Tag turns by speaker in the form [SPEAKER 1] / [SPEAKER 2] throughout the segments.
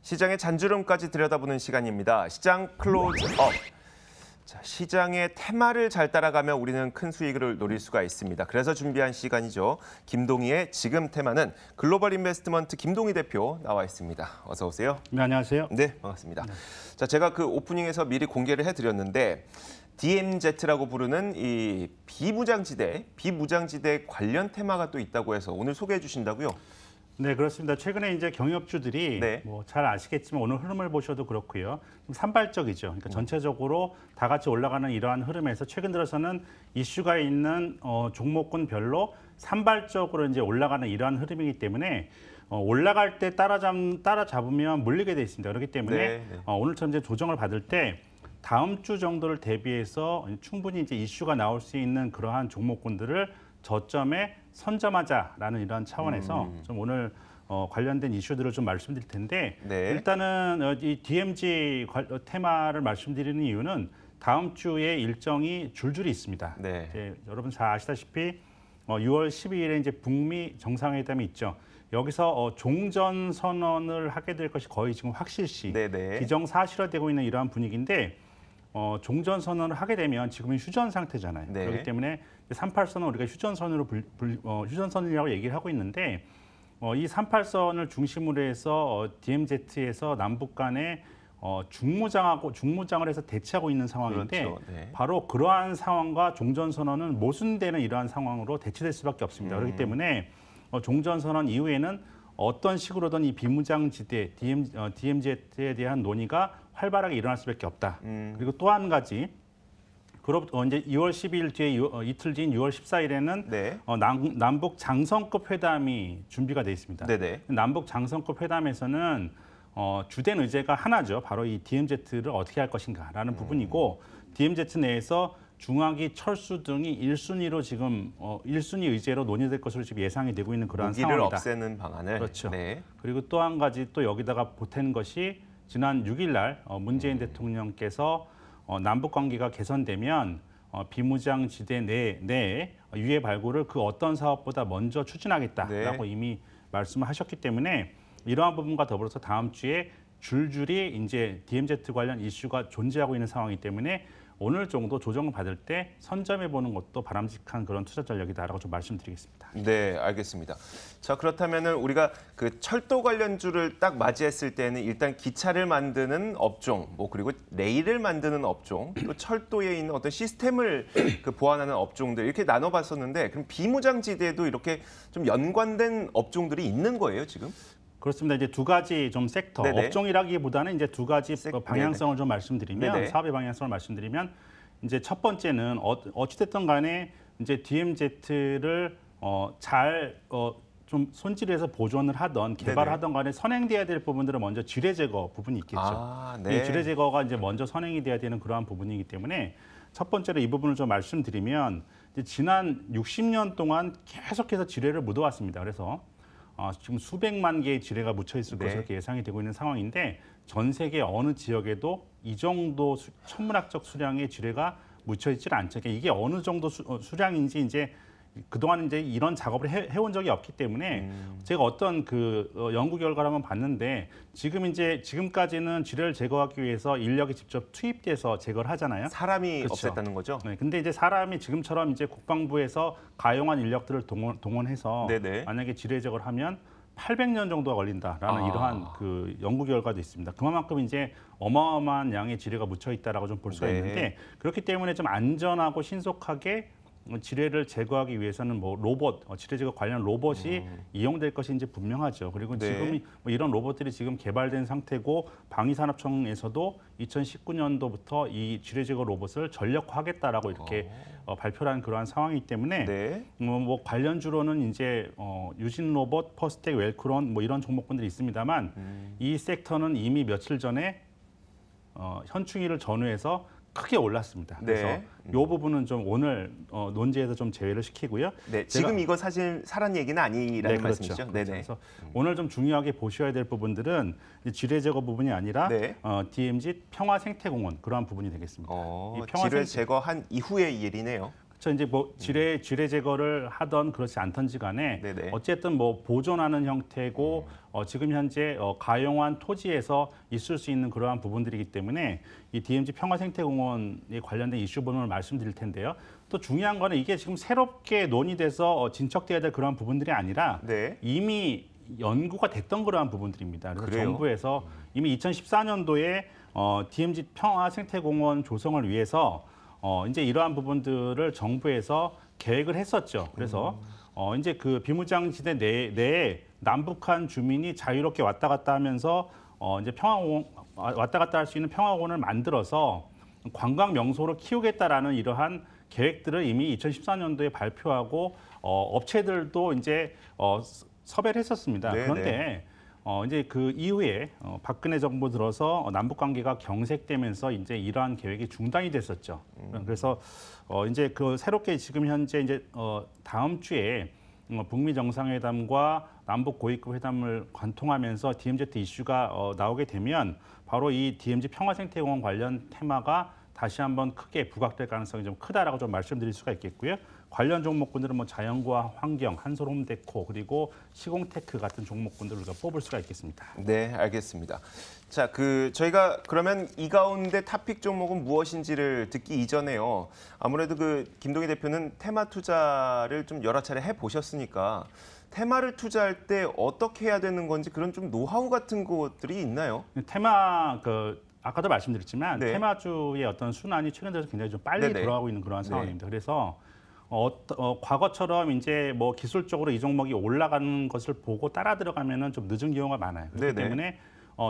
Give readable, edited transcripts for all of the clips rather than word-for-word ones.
[SPEAKER 1] 시장의 잔주름까지 들여다보는 시간입니다. 시장 클로즈업. 자, 시장의 테마를 잘 따라가면 우리는 큰 수익을 노릴 수가 있습니다. 그래서 준비한 시간이죠. 김동희의 지금 테마는 글로벌 인베스트먼트 김동희 대표 나와 있습니다. 어서 오세요.
[SPEAKER 2] 네, 안녕하세요.
[SPEAKER 1] 네, 반갑습니다. 자, 제가 그 오프닝에서 미리 공개를 해드렸는데 DMZ라고 부르는 이 비무장지대 관련 테마가 또 있다고 해서 오늘 소개해 주신다고요?
[SPEAKER 2] 네, 그렇습니다. 최근에 이제 경협주들이
[SPEAKER 1] 네.
[SPEAKER 2] 뭐 잘 아시겠지만 오늘 흐름을 보셔도 그렇고요. 좀 산발적이죠. 그러니까 전체적으로 다 같이 올라가는 이러한 흐름에서 최근 들어서는 이슈가 있는 종목군별로 산발적으로 이제 올라가는 이러한 흐름이기 때문에 올라갈 때 따라잡으면 물리게 돼 있습니다. 그렇기 때문에
[SPEAKER 1] 네.
[SPEAKER 2] 오늘처럼 이제 조정을 받을 때 다음 주 정도를 대비해서 충분히 이제 이슈가 나올 수 있는 그러한 종목군들을 저점에 선점하자라는 이런 차원에서 좀 오늘 관련된 이슈들을 좀 말씀드릴 텐데
[SPEAKER 1] 네.
[SPEAKER 2] 일단은 이 DMZ 테마를 말씀드리는 이유는 다음 주에 일정이 줄줄이 있습니다.
[SPEAKER 1] 네.
[SPEAKER 2] 이제 여러분 잘 아시다시피 6월 12일에 이제 북미 정상회담이 있죠. 여기서 종전 선언을 하게 될 것이 거의 지금 확실시
[SPEAKER 1] 네네.
[SPEAKER 2] 기정사실화되고 있는 이러한 분위기인데 종전 선언을 하게 되면 지금은 휴전 상태잖아요.
[SPEAKER 1] 네.
[SPEAKER 2] 그렇기 때문에 38선은 우리가 휴전선으로 휴전선이라고 얘기를 하고 있는데 이 38선을 중심으로 해서 DMZ에서 남북 간에 중무장을 해서 대치하고 있는 상황인데
[SPEAKER 1] 그렇죠. 네.
[SPEAKER 2] 바로 그러한 상황과 종전선언은 모순되는 이러한 상황으로 대치될 수밖에 없습니다. 그렇기 때문에 종전선언 이후에는 어떤 식으로든 이 비무장지대 DMZ에 대한 논의가 활발하게 일어날 수밖에 없다. 그리고 또 한 가지 이제 2월 12일 뒤에 이틀 뒤인 6월 14일에는
[SPEAKER 1] 네.
[SPEAKER 2] 남북 장성급 회담이 준비가 돼 있습니다.
[SPEAKER 1] 네네.
[SPEAKER 2] 남북 장성급 회담에서는 주된 의제가 하나죠. 바로 이 DMZ를 어떻게 할 것인가라는 부분이고 DMZ 내에서 중화기, 철수 등이 1순위로 지금 1순위 의제로 논의될 것으로 지금 예상이 되고 있는 그러한
[SPEAKER 1] 무기를
[SPEAKER 2] 상황이다.
[SPEAKER 1] 없애는 방안을.
[SPEAKER 2] 그렇죠.
[SPEAKER 1] 네.
[SPEAKER 2] 그리고 또 한 가지 또 여기다가 보탠 것이 지난 6일 날 문재인 대통령께서 남북 관계가 개선되면 비무장 지대 내에 유해 발굴을 그 어떤 사업보다 먼저 추진하겠다라고
[SPEAKER 1] 네.
[SPEAKER 2] 이미 말씀을 하셨기 때문에 이러한 부분과 더불어서 다음 주에 줄줄이 이제 DMZ 관련 이슈가 존재하고 있는 상황이기 때문에 오늘 정도 조정을 받을 때 선점해 보는 것도 바람직한 그런 투자 전략이다라고 좀 말씀드리겠습니다.
[SPEAKER 1] 네, 알겠습니다. 자, 그렇다면은 우리가 그 철도 관련주를 딱 맞이했을 때는 일단 기차를 만드는 업종, 뭐 그리고 레일을 만드는 업종, 또 철도에 있는 어떤 시스템을 그 보완하는 업종들 이렇게 나눠봤었는데 그럼 비무장지대에도 이렇게 좀 연관된 업종들이 있는 거예요, 지금?
[SPEAKER 2] 그렇습니다. 이제 두 가지 좀 섹터,
[SPEAKER 1] 네네.
[SPEAKER 2] 업종이라기보다는 이제 두 가지 방향성을 좀 말씀드리면
[SPEAKER 1] 네네.
[SPEAKER 2] 사업의 방향성을 말씀드리면 이제 첫 번째는 어찌됐든 간에 이제 DMZ를 잘 좀 손질해서 보존을 하던 개발하던 간에 선행돼야 될 부분들은 먼저 지뢰 제거 부분이 있겠죠.
[SPEAKER 1] 아, 네.
[SPEAKER 2] 이 지뢰 제거가 이제 먼저 선행이 돼야 되는 그러한 부분이기 때문에 첫 번째로 이 부분을 좀 말씀드리면 이제 지난 60년 동안 계속해서 지뢰를 묻어왔습니다. 그래서 지금 수백만 개의 지뢰가 묻혀 있을 것으로 이렇게 예상이 되고 있는 상황인데 전 세계 어느 지역에도 이 정도 천문학적 수량의 지뢰가 묻혀 있질 않죠. 그러니까 이게 어느 정도 수량인지 이제 그동안 이제 이런 작업을 해온 적이 없기 때문에 제가 어떤 그 연구 결과를 한번 봤는데 지금까지는 지뢰를 제거하기 위해서 인력이 직접 투입돼서 제거를 하잖아요.
[SPEAKER 1] 사람이
[SPEAKER 2] 그렇죠.
[SPEAKER 1] 없앴다는 거죠?
[SPEAKER 2] 네, 근데 이제 사람이 지금처럼 이제 국방부에서 가용한 인력들을 동원해서
[SPEAKER 1] 네네.
[SPEAKER 2] 만약에 지뢰 제거를 하면 800년 정도가 걸린다라는 이러한 그 연구 결과도 있습니다. 그만큼 이제 어마어마한 양의 지뢰가 묻혀 있다라고 좀 볼 수가
[SPEAKER 1] 네.
[SPEAKER 2] 있는데 그렇기 때문에 좀 안전하고 신속하게 지뢰를 제거하기 위해서는 뭐 로봇, 지뢰 제거 관련 로봇이 이용될 것이 이제 분명하죠. 그리고
[SPEAKER 1] 네.
[SPEAKER 2] 지금 뭐 이런 로봇들이 지금 개발된 상태고 방위산업청에서도 2019년도부터 이 지뢰 제거 로봇을 전력화하겠다라고 이렇게 발표를 한 그러한 상황이기 때문에
[SPEAKER 1] 네.
[SPEAKER 2] 뭐 관련주로는 이제 유진 로봇, 퍼스텍, 웰크론 뭐 이런 종목군들이 있습니다만 이 섹터는 이미 며칠 전에 현충일을 전후해서 크게 올랐습니다. 그래서
[SPEAKER 1] 네.
[SPEAKER 2] 이 부분은 좀 오늘 논제에서 좀 제외를 시키고요.
[SPEAKER 1] 네, 지금 이거 사실 사람 얘기는 아니라는 말씀이시죠?
[SPEAKER 2] 그렇죠.
[SPEAKER 1] 네네.
[SPEAKER 2] 그래서 오늘 좀 중요하게 보셔야 될 부분들은 지뢰 제거 부분이 아니라
[SPEAKER 1] 네.
[SPEAKER 2] DMZ 평화생태공원 그러한 부분이 되겠습니다. 이
[SPEAKER 1] 지뢰 제거한 이후의 일이네요.
[SPEAKER 2] 저 이제 뭐 지뢰 제거를 하던 그렇지 않던지 간에
[SPEAKER 1] 네네.
[SPEAKER 2] 어쨌든 뭐 보존하는 형태고 지금 현재 가용한 토지에서 있을 수 있는 그러한 부분들이기 때문에 이 DMZ 평화생태공원에 관련된 이슈 부분을 말씀드릴 텐데요. 또 중요한 거는 이게 지금 새롭게 논의돼서 진척돼야 될 그러한 부분들이 아니라
[SPEAKER 1] 네.
[SPEAKER 2] 이미 연구가 됐던 그러한 부분들입니다. 그래서
[SPEAKER 1] 그래요?
[SPEAKER 2] 정부에서 이미 2014년도에 DMZ 평화생태공원 조성을 위해서 이제 이러한 부분들을 정부에서 계획을 했었죠. 그래서 이제 그 비무장지대 내에 남북한 주민이 자유롭게 왔다 갔다 하면서 이제 평화공원 왔다 갔다 할 수 있는 평화공원을 만들어서 관광 명소로 키우겠다라는 이러한 계획들을 이미 2014년도에 발표하고 업체들도 이제 섭외를 했었습니다.
[SPEAKER 1] 네네.
[SPEAKER 2] 그런데 이제 그 이후에 박근혜 정부 들어서 남북 관계가 경색되면서 이제 이러한 계획이 중단이 됐었죠. 그래서 이제 그 새롭게 지금 현재 이제 다음 주에 북미 정상회담과 남북 고위급 회담을 관통하면서 DMZ 이슈가 나오게 되면 바로 이 DMZ 평화생태공원 관련 테마가 다시 한번 크게 부각될 가능성이 좀 크다라고 좀 말씀드릴 수가 있겠고요. 관련 종목군들은 뭐 자연과 환경, 한솔홈데코 그리고 시공테크 같은 종목군들을 우리가 뽑을 수가 있겠습니다.
[SPEAKER 1] 네, 알겠습니다. 자, 저희가 그러면 이 가운데 탑픽 종목은 무엇인지를 듣기 이전에요. 아무래도 김동희 대표는 테마 투자를 좀 여러 차례 해 보셨으니까 테마를 투자할 때 어떻게 해야 되는 건지 그런 좀 노하우 같은 것들이 있나요?
[SPEAKER 2] 테마 아까도 말씀드렸지만
[SPEAKER 1] 네.
[SPEAKER 2] 테마주의 어떤 순환이 최근 들어서 굉장히 좀 빨리
[SPEAKER 1] 네네.
[SPEAKER 2] 돌아가고 있는 그런
[SPEAKER 1] 네.
[SPEAKER 2] 상황입니다. 그래서 과거처럼 이제 뭐 기술적으로 이 종목이 올라가는 것을 보고 따라 들어가면은 좀 늦은 경우가 많아요. 그렇기
[SPEAKER 1] 네네.
[SPEAKER 2] 때문에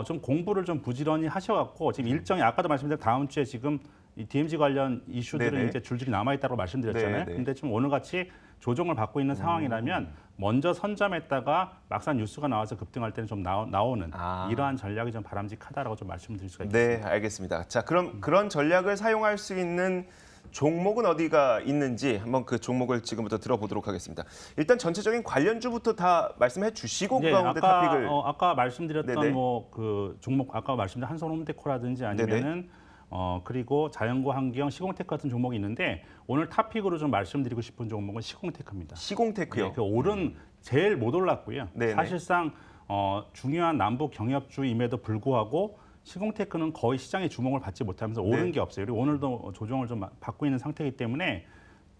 [SPEAKER 2] 좀 공부를 좀 부지런히 하셔갖고 지금 일정이 아까도 말씀드린 다음 주에 지금 이 DMZ 관련 이슈들은
[SPEAKER 1] 네네.
[SPEAKER 2] 이제 줄줄이 남아 있다고 말씀드렸잖아요.
[SPEAKER 1] 네네.
[SPEAKER 2] 근데 지금 오늘 같이 조정을 받고 있는 상황이라면 먼저 선점했다가 막상 뉴스가 나와서 급등할 때는 좀 나오는 이러한 전략이 좀 바람직하다라고 좀 말씀드릴 수가 있습니다.
[SPEAKER 1] 네, 알겠습니다. 자, 그럼 그런 전략을 사용할 수 있는 종목은 어디가 있는지 한번 그 종목을 지금부터 들어보도록 하겠습니다. 일단 전체적인 관련주부터 다 말씀해 주시고 그 가운데 탑픽을
[SPEAKER 2] 아까 말씀드렸던
[SPEAKER 1] 네네.
[SPEAKER 2] 뭐 그 종목 아까 말씀드린 한솔홈데코라든지 아니면은 그리고 자연과 환경, 시공테크 같은 종목이 있는데 오늘 탑픽으로 좀 말씀드리고 싶은 종목은 시공테크입니다.
[SPEAKER 1] 시공테크요.
[SPEAKER 2] 네, 그 올은 제일 못 올랐고요.
[SPEAKER 1] 네네.
[SPEAKER 2] 사실상 중요한 남북 경협주임에도 불구하고 시공테크는 거의 시장의 주목을 받지 못하면서 오른
[SPEAKER 1] 네.
[SPEAKER 2] 게 없어요. 그리고 오늘도 조정을 좀 받고 있는 상태이기 때문에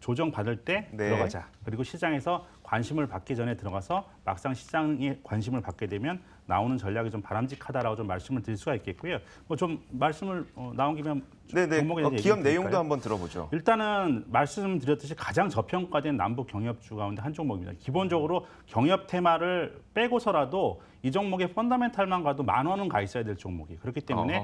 [SPEAKER 2] 조정 받을 때
[SPEAKER 1] 네.
[SPEAKER 2] 들어가자. 그리고 시장에서 관심을 받기 전에 들어가서 막상 시장에 관심을 받게 되면 나오는 전략이 좀 바람직하다라고 좀 말씀을 드릴 수가 있겠고요. 뭐 좀 말씀을 나온 김에
[SPEAKER 1] 네네.
[SPEAKER 2] 종목에 대해서
[SPEAKER 1] 기업
[SPEAKER 2] 얘기
[SPEAKER 1] 내용도
[SPEAKER 2] 드릴까요?
[SPEAKER 1] 한번 들어보죠.
[SPEAKER 2] 일단은 말씀드렸듯이 가장 저평가된 남북 경협주 가운데 한 종목입니다. 기본적으로 경협 테마를 빼고서라도 이 종목의 펀더멘탈만 가도 10,000원은 가 있어야 될 종목이에요. 그렇기 때문에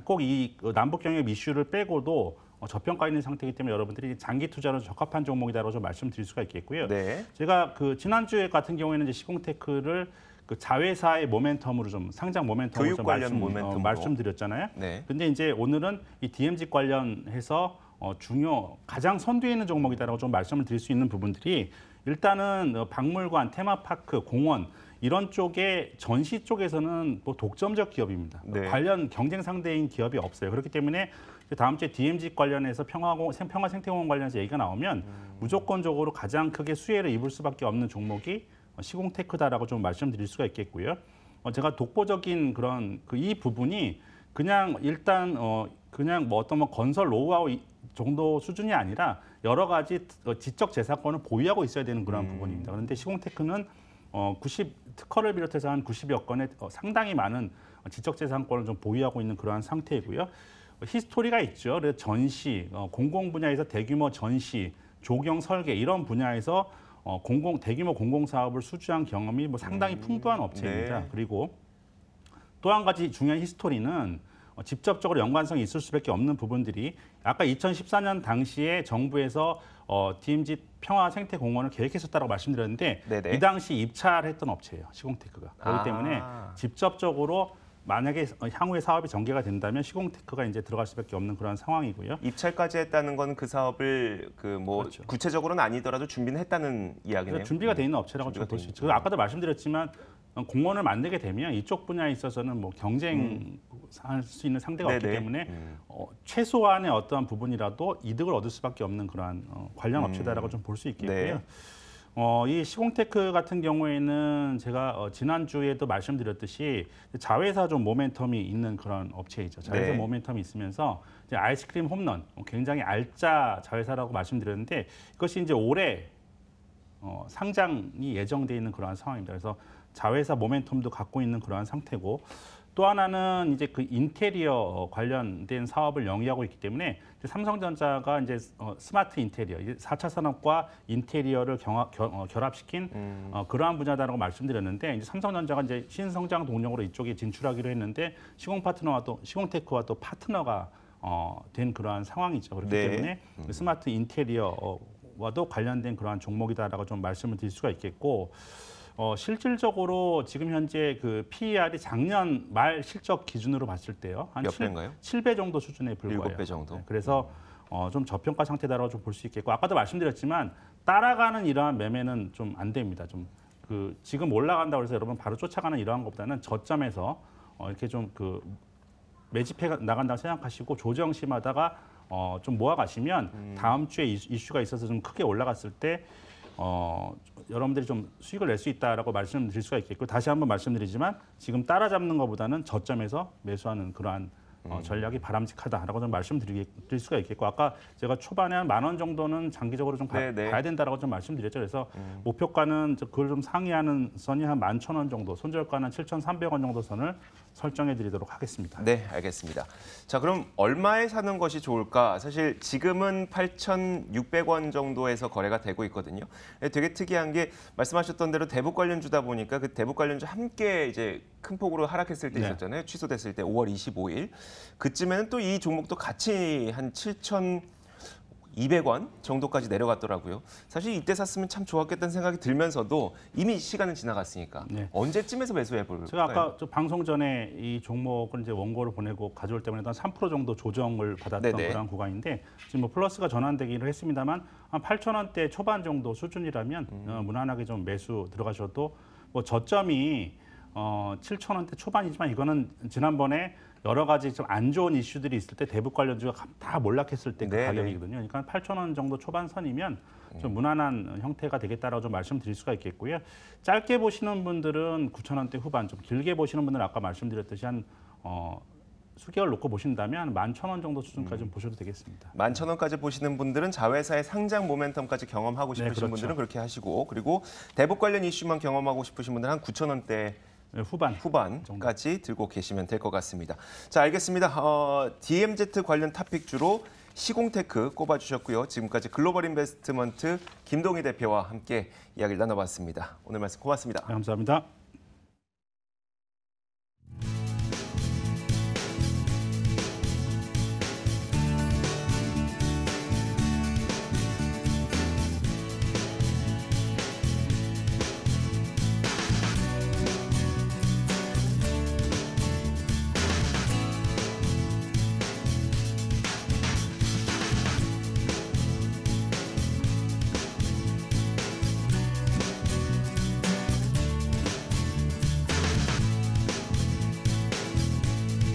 [SPEAKER 2] 꼭 이 남북 경협 이슈를 빼고도 저평가 있는 상태이기 때문에 여러분들이 장기 투자로 적합한 종목이다라고 좀 말씀드릴 수가 있겠고요.
[SPEAKER 1] 네.
[SPEAKER 2] 제가 지난주에 같은 경우에는 이제 시공테크를 자회사의 모멘텀으로 좀 상장 모멘텀으로
[SPEAKER 1] 교육
[SPEAKER 2] 좀
[SPEAKER 1] 관련 모멘텀으로.
[SPEAKER 2] 말씀드렸잖아요.
[SPEAKER 1] 네.
[SPEAKER 2] 근데 이제 오늘은 이 DMZ 관련해서 가장 선두에 있는 종목이다라고 좀 말씀을 드릴 수 있는 부분들이 일단은 박물관, 테마파크, 공원 이런 쪽에 전시 쪽에서는 뭐 독점적 기업입니다.
[SPEAKER 1] 네.
[SPEAKER 2] 관련 경쟁 상대인 기업이 없어요. 그렇기 때문에 다음 주에 DMZ 관련해서 평화생태공원 관련해서 얘기가 나오면 무조건적으로 가장 크게 수혜를 입을 수밖에 없는 종목이 시공테크다라고 좀 말씀드릴 수가 있겠고요. 제가 독보적인 그런 이 부분이 그냥 일단 그냥 뭐 어떤 건설 노하우 정도 수준이 아니라 여러 가지 지적 재산권을 보유하고 있어야 되는 그런 부분입니다. 그런데 시공테크는 특허를 비롯해서 한 90여 건의 상당히 많은 지적 재산권을 좀 보유하고 있는 그러한 상태이고요. 히스토리가 있죠. 그래서 전시, 공공 분야에서 대규모 전시, 조경 설계 이런 분야에서 대규모 공공 사업을 수주한 경험이 뭐 상당히 풍부한 업체입니다.
[SPEAKER 1] 네.
[SPEAKER 2] 그리고 또 한 가지 중요한 히스토리는 직접적으로 연관성이 있을 수밖에 없는 부분들이 아까 2014년 당시에 정부에서 DMZ 평화생태공원을 계획했었다고 말씀드렸는데
[SPEAKER 1] 네네.
[SPEAKER 2] 이 당시 입찰했던 업체예요. 시공테크가. 그렇기 때문에 직접적으로 만약에 향후에 사업이 전개가 된다면 시공테크가 이제 들어갈 수밖에 없는 그런 상황이고요.
[SPEAKER 1] 입찰까지 했다는 건 그 사업을
[SPEAKER 2] 그렇죠.
[SPEAKER 1] 구체적으로는 아니더라도 준비는 했다는 이야기네요.
[SPEAKER 2] 준비가 돼 있는 업체라고 볼 수 있죠. 아까도 말씀드렸지만 공모를 만들게 되면 이쪽 분야에 있어서는 뭐 경쟁할 수 있는 상대가 없기
[SPEAKER 1] 네네.
[SPEAKER 2] 때문에 최소한의 어떠한 부분이라도 이득을 얻을 수밖에 없는 그러한 관련 업체다라고 좀 볼 수 있겠고요.
[SPEAKER 1] 네.
[SPEAKER 2] 이 시공테크 같은 경우에는 제가 지난주에도 말씀드렸듯이 자회사 좀 모멘텀이 있는 그런 업체이죠. 자회사
[SPEAKER 1] 네.
[SPEAKER 2] 모멘텀이 있으면서 이제 아이스크림 홈런, 굉장히 알짜 자회사라고 말씀드렸는데 이것이 이제 올해 상장이 예정돼 있는 그러한 상황입니다. 그래서 자회사 모멘텀도 갖고 있는 그러한 상태고 또 하나는 이제 그 인테리어 관련된 사업을 영위하고 있기 때문에 이제 삼성전자가 이제 스마트 인테리어, 4차 산업과 인테리어를 결합시킨 그러한 분야다라고 말씀드렸는데 이제 삼성전자가 이제 신성장 동력으로 이쪽에 진출하기로 했는데 시공테크와 또 파트너가 된 그러한 상황이죠. 그렇기
[SPEAKER 1] 네.
[SPEAKER 2] 때문에 스마트 인테리어와도 관련된 그러한 종목이다라고 좀 말씀을 드릴 수가 있겠고. 실질적으로 지금 현재 그 PER이 작년 말 실적 기준으로 봤을 때요. 한
[SPEAKER 1] 몇 배인가요?
[SPEAKER 2] 7배 정도 수준에 불과해요.
[SPEAKER 1] 7배 정도.
[SPEAKER 2] 네, 그래서 좀 저평가 상태다라고 좀 볼 수 있겠고 아까도 말씀드렸지만 따라가는 이러한 매매는 좀 안 됩니다. 좀 그 지금 올라간다고 해서 여러분 바로 쫓아가는 이러한 것보다는 저점에서 이렇게 좀 그 매집해 나간다고 생각하시고 조정심하다가 좀 모아가시면 다음 주에 이슈가 있어서 좀 크게 올라갔을 때 여러분들이 좀 수익을 낼 수 있다라고 말씀드릴 수가 있겠고 다시 한번 말씀드리지만 지금 따라잡는 것보다는 저점에서 매수하는 그러한 전략이 바람직하다라고 좀 말씀드릴 수가 있겠고 아까 제가 초반에 한 10,000원 정도는 장기적으로 좀
[SPEAKER 1] 네네.
[SPEAKER 2] 가야 된다라고 좀 말씀드렸죠. 그래서 목표가는 그걸 좀 상회하는 선이 한 11,000원 정도, 손절가는 7,300원 정도 선을 설정해 드리도록 하겠습니다.
[SPEAKER 1] 네, 알겠습니다. 자, 그럼 얼마에 사는 것이 좋을까? 사실 지금은 8,600원 정도에서 거래가 되고 있거든요. 되게 특이한 게 말씀하셨던 대로 대북 관련주다 보니까 그 대북 관련주 함께 이제 큰 폭으로 하락했을 때
[SPEAKER 2] 네.
[SPEAKER 1] 있었잖아요. 취소됐을 때 5월 25일. 그쯤에는 또 이 종목도 같이 한 7,200원 정도까지 내려갔더라고요. 사실 이때 샀으면 참 좋았겠다는 생각이 들면서도 이미 시간은 지나갔으니까
[SPEAKER 2] 네.
[SPEAKER 1] 언제쯤에서 매수해 볼까요?
[SPEAKER 2] 제가 아까 저 방송 전에 이 종목을 이제 원고를 보내고 가져올 때마다 한 3% 정도 조정을 받았던
[SPEAKER 1] 네네.
[SPEAKER 2] 그런 구간인데 지금 뭐 플러스가 전환되기를 했습니다만 한 8,000원대 초반 정도 수준이라면 무난하게 좀 매수 들어가셔도 뭐 저점이 7,000원대 초반이지만 이거는 지난번에 여러 가지 좀 안 좋은 이슈들이 있을 때 대북 관련주가 다 몰락했을 때 그
[SPEAKER 1] 네네.
[SPEAKER 2] 가격이거든요. 그러니까 8,000원 정도 초반선이면 좀 무난한 형태가 되겠다라고 좀 말씀드릴 수가 있겠고요. 짧게 보시는 분들은 9,000원대 후반, 좀 길게 보시는 분들은 아까 말씀드렸듯이 한 수개월 놓고 보신다면 11,000원 정도 수준까지 좀 보셔도 되겠습니다.
[SPEAKER 1] 11,000원까지 보시는 분들은 자회사의 상장 모멘텀까지 경험하고 싶으신
[SPEAKER 2] 그렇죠.
[SPEAKER 1] 분들은 그렇게 하시고 그리고 대북 관련 이슈만 경험하고 싶으신 분들은 한 9,000원대 후반까지 들고 계시면 될 것 같습니다. 자, 알겠습니다. DMZ 관련 탑픽주로 시공테크 꼽아주셨고요. 지금까지 글로벌 인베스트먼트 김동희 대표와 함께 이야기를 나눠봤습니다. 오늘 말씀 고맙습니다.
[SPEAKER 2] 네, 감사합니다.